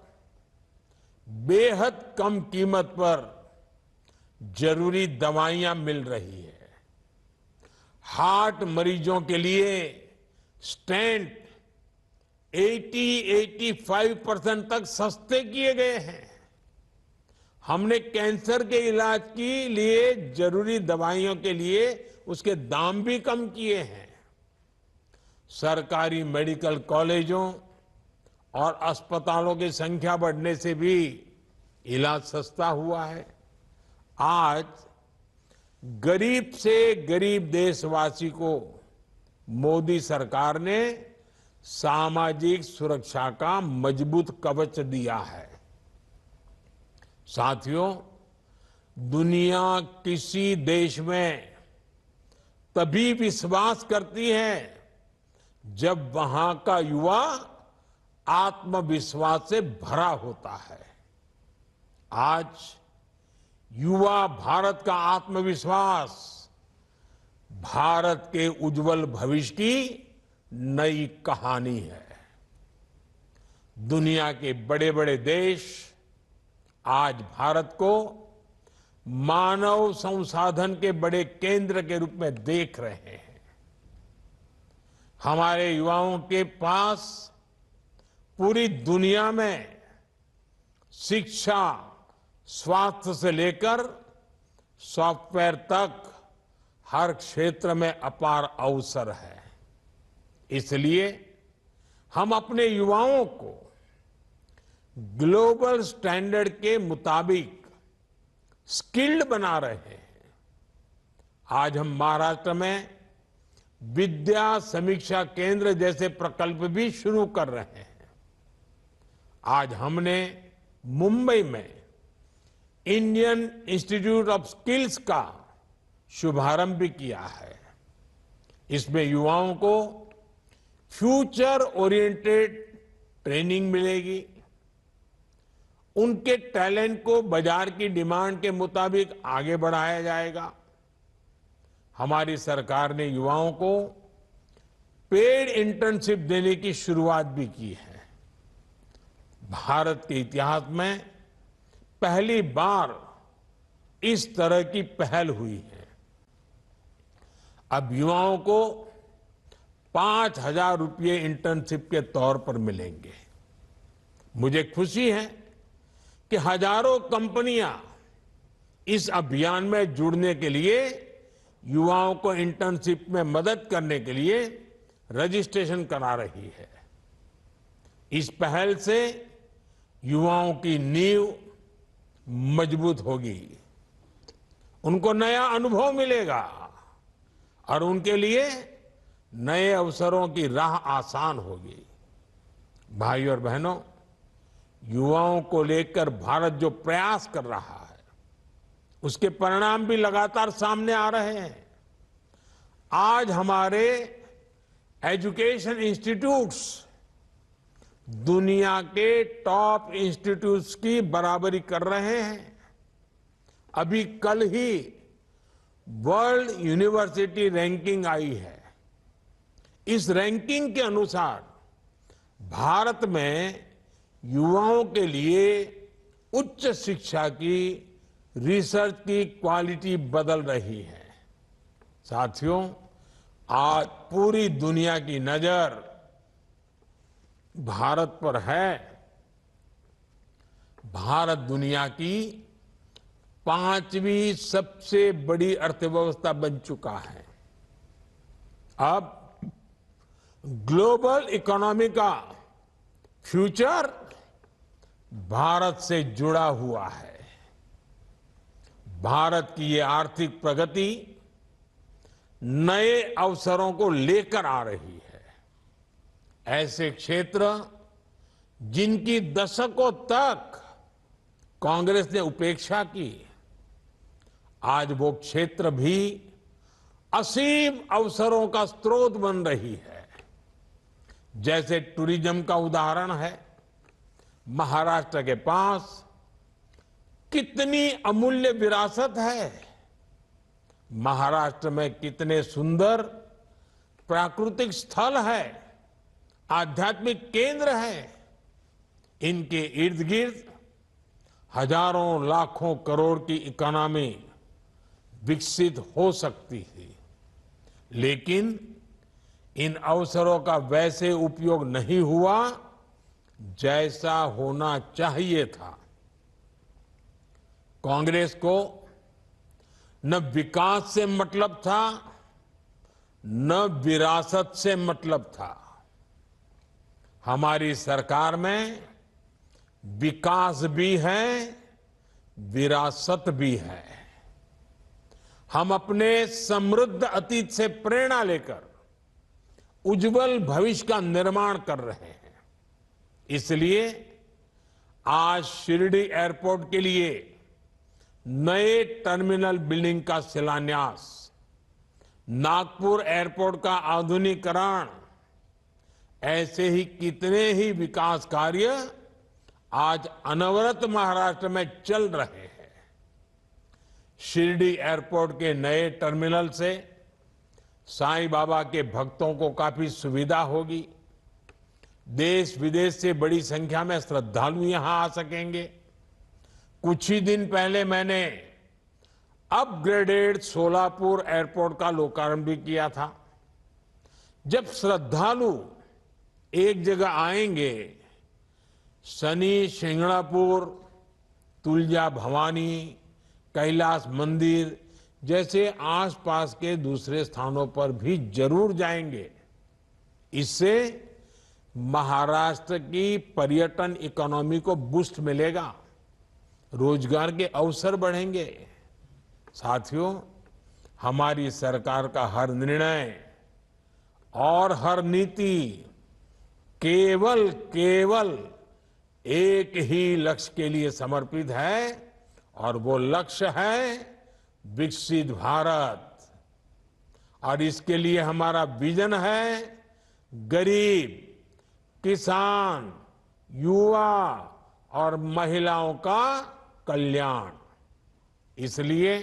बेहद कम कीमत पर जरूरी दवाइयां मिल रही है। हार्ट मरीजों के लिए स्टेंट 80-85% तक सस्ते किए गए हैं। हमने कैंसर के इलाज के लिए जरूरी दवाइयों के लिए उसके दाम भी कम किए हैं। सरकारी मेडिकल कॉलेजों और अस्पतालों की संख्या बढ़ने से भी इलाज सस्ता हुआ है। आज गरीब से गरीब देशवासी को मोदी सरकार ने सामाजिक सुरक्षा का मजबूत कवच दिया है। साथियों, दुनिया किसी देश में तभी विश्वास करती है जब वहां का युवा आत्मविश्वास से भरा होता है। आज युवा भारत का आत्मविश्वास भारत के उज्जवल भविष्य की नई कहानी है। दुनिया के बड़े बड़े देश आज भारत को मानव संसाधन के बड़े केंद्र के रूप में देख रहे हैं। हमारे युवाओं के पास पूरी दुनिया में शिक्षा, स्वास्थ्य से लेकर सॉफ्टवेयर तक हर क्षेत्र में अपार अवसर है। इसलिए हम अपने युवाओं को ग्लोबल स्टैंडर्ड के मुताबिक स्किल्ड बना रहे हैं। आज हम महाराष्ट्र में विद्या समीक्षा केंद्र जैसे प्रकल्प भी शुरू कर रहे हैं। आज हमने मुंबई में इंडियन इंस्टीट्यूट ऑफ स्किल्स का शुभारंभ भी किया है। इसमें युवाओं को फ्यूचर ओरिएंटेड ट्रेनिंग मिलेगी, उनके टैलेंट को बाजार की डिमांड के मुताबिक आगे बढ़ाया जाएगा। हमारी सरकार ने युवाओं को पेड इंटर्नशिप देने की शुरुआत भी की है। भारत के इतिहास में पहली बार इस तरह की पहल हुई है। अब युवाओं को 5,000 रुपये इंटर्नशिप के तौर पर मिलेंगे। मुझे खुशी है कि हजारों कंपनियां इस अभियान में जुड़ने के लिए युवाओं को इंटर्नशिप में मदद करने के लिए रजिस्ट्रेशन करा रही है। इस पहल से युवाओं की नींव मजबूत होगी, उनको नया अनुभव मिलेगा और उनके लिए नए अवसरों की राह आसान होगी। भाइयों और बहनों, युवाओं को लेकर भारत जो प्रयास कर रहा है उसके परिणाम भी लगातार सामने आ रहे हैं। आज हमारे एजुकेशन इंस्टीट्यूट्स दुनिया के टॉप इंस्टीट्यूट्स की बराबरी कर रहे हैं। अभी कल ही वर्ल्ड यूनिवर्सिटी रैंकिंग आई है। इस रैंकिंग के अनुसार भारत में युवाओं के लिए उच्च शिक्षा की, रिसर्च की क्वालिटी बदल रही है। साथियों, आज पूरी दुनिया की नजर भारत पर है। भारत दुनिया की 5वीं सबसे बड़ी अर्थव्यवस्था बन चुका है। अब ग्लोबल इकोनॉमी का फ्यूचर भारत से जुड़ा हुआ है। भारत की ये आर्थिक प्रगति नए अवसरों को लेकर आ रही है। ऐसे क्षेत्र जिनकी दशकों तक कांग्रेस ने उपेक्षा की, आज वो क्षेत्र भी असीम अवसरों का स्रोत बन रही है। जैसे टूरिज्म का उदाहरण है। महाराष्ट्र के पास कितनी अमूल्य विरासत है। महाराष्ट्र में कितने सुंदर प्राकृतिक स्थल है, आध्यात्मिक केंद्र है। इनके इर्द गिर्द हजारों लाखों करोड़ की इकोनॉमी विकसित हो सकती थी, लेकिन इन अवसरों का वैसे उपयोग नहीं हुआ जैसा होना चाहिए था। कांग्रेस को न विकास से मतलब था, न विरासत से मतलब था। हमारी सरकार में विकास भी है, विरासत भी है। हम अपने समृद्ध अतीत से प्रेरणा लेकर उज्जवल भविष्य का निर्माण कर रहे हैं। इसलिए आज शिरडी एयरपोर्ट के लिए नए टर्मिनल बिल्डिंग का शिलान्यास, नागपुर एयरपोर्ट का आधुनिकीकरण, ऐसे ही कितने ही विकास कार्य आज अनवरत महाराष्ट्र में चल रहे हैं। शिरडी एयरपोर्ट के नए टर्मिनल से साईं बाबा के भक्तों को काफी सुविधा होगी। देश विदेश से बड़ी संख्या में श्रद्धालु यहां आ सकेंगे। कुछ ही दिन पहले मैंने अपग्रेडेड सोलापुर एयरपोर्ट का लोकार्पण भी किया था। जब श्रद्धालु एक जगह आएंगे, शनि शिंगणापुर, तुलजा भवानी, कैलाश मंदिर जैसे आसपास के दूसरे स्थानों पर भी जरूर जाएंगे। इससे महाराष्ट्र की पर्यटन इकोनॉमी को बूस्ट मिलेगा, रोजगार के अवसर बढ़ेंगे। साथियों, हमारी सरकार का हर निर्णय और हर नीति केवल एक ही लक्ष्य के लिए समर्पित है, और वो लक्ष्य है विकसित भारत। और इसके लिए हमारा विजन है गरीब, किसान, युवा और महिलाओं का कल्याण। इसलिए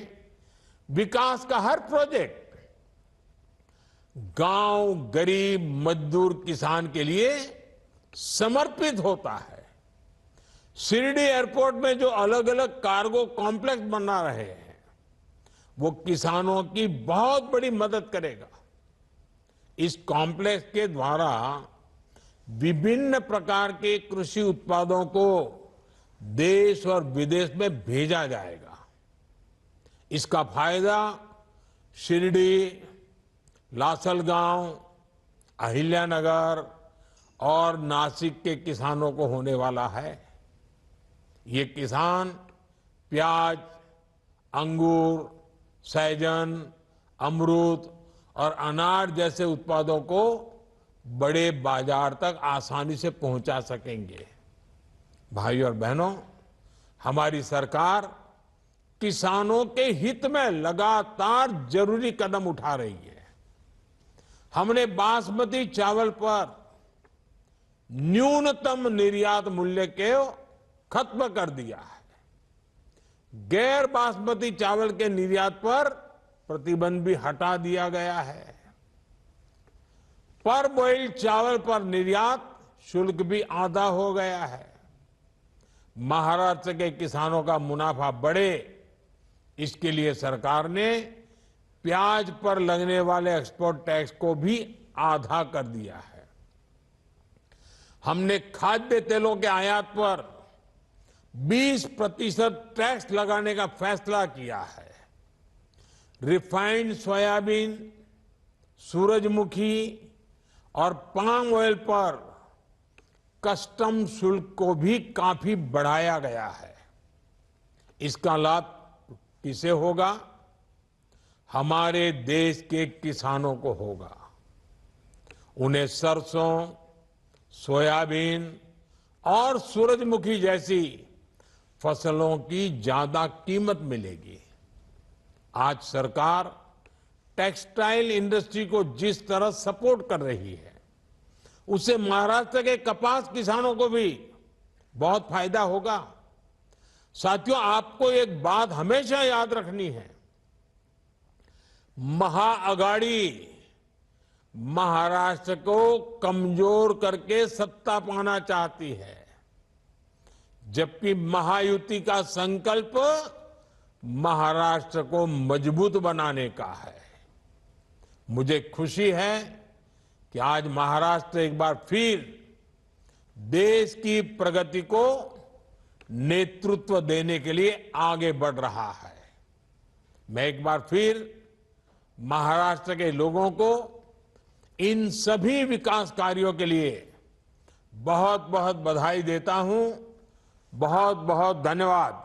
विकास का हर प्रोजेक्ट गांव, गरीब, मजदूर, किसान के लिए समर्पित होता है। शिरडी एयरपोर्ट में जो अलग अलग कार्गो कॉम्प्लेक्स बना रहे हैं, वो किसानों की बहुत बड़ी मदद करेगा। इस कॉम्प्लेक्स के द्वारा विभिन्न प्रकार के कृषि उत्पादों को देश और विदेश में भेजा जाएगा। इसका फायदा शिरडी, लासलगांव, अहिल्यानगर और नासिक के किसानों को होने वाला है। ये किसान प्याज, अंगूर, सहजन, अमरूद और अनार जैसे उत्पादों को बड़े बाजार तक आसानी से पहुंचा सकेंगे। भाइयों और बहनों, हमारी सरकार किसानों के हित में लगातार जरूरी कदम उठा रही है। हमने बासमती चावल पर न्यूनतम निर्यात मूल्य को खत्म कर दिया है। गैर बासमती चावल के निर्यात पर प्रतिबंध भी हटा दिया गया है। पर बॉइल्ड चावल पर निर्यात शुल्क भी आधा हो गया है। महाराष्ट्र के किसानों का मुनाफा बढ़े, इसके लिए सरकार ने प्याज पर लगने वाले एक्सपोर्ट टैक्स को भी आधा कर दिया है। हमने खाद्य तेलों के आयात पर 20% टैक्स लगाने का फैसला किया है। रिफाइंड सोयाबीन, सूरजमुखी और पाम ऑयल पर कस्टम शुल्क को भी काफी बढ़ाया गया है। इसका लाभ किसे होगा? हमारे देश के किसानों को होगा। उन्हें सरसों, सोयाबीन और सूरजमुखी जैसी फसलों की ज्यादा कीमत मिलेगी। आज सरकार टेक्सटाइल इंडस्ट्री को जिस तरह सपोर्ट कर रही है, उससे महाराष्ट्र के कपास किसानों को भी बहुत फायदा होगा। साथियों, आपको एक बात हमेशा याद रखनी है, महाअघाड़ी महाराष्ट्र को कमजोर करके सत्ता पाना चाहती है, जबकि महायुति का संकल्प महाराष्ट्र को मजबूत बनाने का है। मुझे खुशी है कि आज महाराष्ट्र एक बार फिर देश की प्रगति को नेतृत्व देने के लिए आगे बढ़ रहा है। मैं एक बार फिर महाराष्ट्र के लोगों को इन सभी विकास कार्यों के लिए बहुत बहुत बधाई देता हूं। बहुत बहुत धन्यवाद।